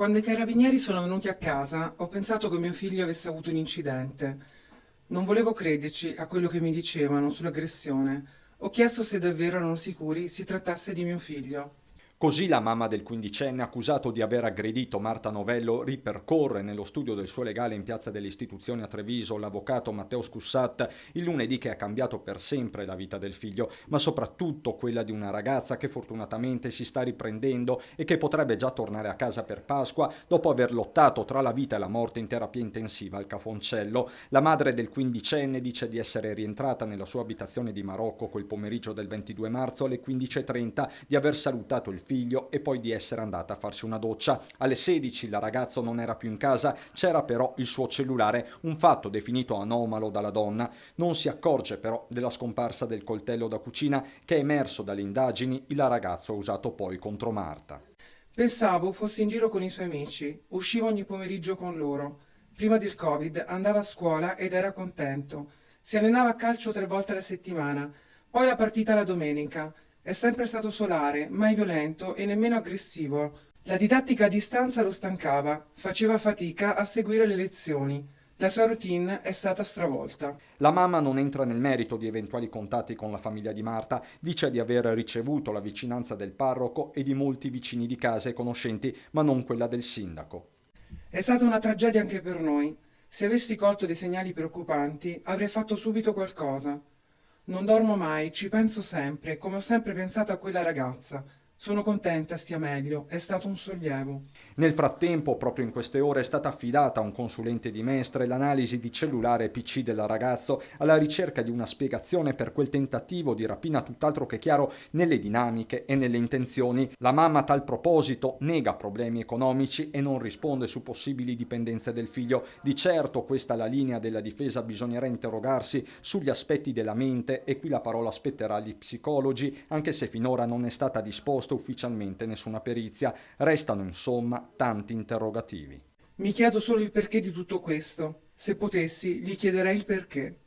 Quando i carabinieri sono venuti a casa, ho pensato che mio figlio avesse avuto un incidente. Non volevo crederci a quello che mi dicevano sull'aggressione. Ho chiesto se davvero erano sicuri si trattasse di mio figlio. Così la mamma del quindicenne accusato di aver aggredito Marta Novello ripercorre nello studio del suo legale in Piazza delle Istituzioni a Treviso l'avvocato Matteo Scussat il lunedì che ha cambiato per sempre la vita del figlio, ma soprattutto quella di una ragazza che fortunatamente si sta riprendendo e che potrebbe già tornare a casa per Pasqua dopo aver lottato tra la vita e la morte in terapia intensiva al Cafoncello. La madre del quindicenne dice di essere rientrata nella sua abitazione di Marocco quel pomeriggio del 22 marzo alle 15:30, di aver salutato il figlio e poi di essere andata a farsi una doccia. Alle 16 la ragazza non era più in casa, c'era però il suo cellulare, un fatto definito anomalo dalla donna. Non si accorge però della scomparsa del coltello da cucina che è emerso dalle indagini il ragazzo ha usato poi contro Marta. Pensavo fosse in giro con i suoi amici. Uscivo ogni pomeriggio con loro. Prima del Covid andava a scuola ed era contento. Si allenava a calcio 3 volte alla settimana. Poi la partita la domenica. È sempre stato solare, mai violento e nemmeno aggressivo. La didattica a distanza lo stancava, faceva fatica a seguire le lezioni. La sua routine è stata stravolta. La mamma non entra nel merito di eventuali contatti con la famiglia di Marta, dice di aver ricevuto la vicinanza del parroco e di molti vicini di casa e conoscenti, ma non quella del sindaco. È stata una tragedia anche per noi. Se avessi colto dei segnali preoccupanti, avrei fatto subito qualcosa. Non dormo mai, ci penso sempre, come ho sempre pensato a quella ragazza. Sono contenta stia meglio, è stato un sollievo. Nel frattempo, proprio in queste ore, è stata affidata a un consulente di Mestre l'analisi di cellulare e PC del ragazzo alla ricerca di una spiegazione per quel tentativo di rapina tutt'altro che chiaro nelle dinamiche e nelle intenzioni. La mamma a tal proposito nega problemi economici e non risponde su possibili dipendenze del figlio. Di certo questa è la linea della difesa, bisognerà interrogarsi sugli aspetti della mente e qui la parola spetterà agli psicologi, anche se finora non è stata disposta ufficialmente nessuna perizia. Restano insomma tanti interrogativi. Mi chiedo solo il perché di tutto questo. Se potessi, gli chiederei il perché.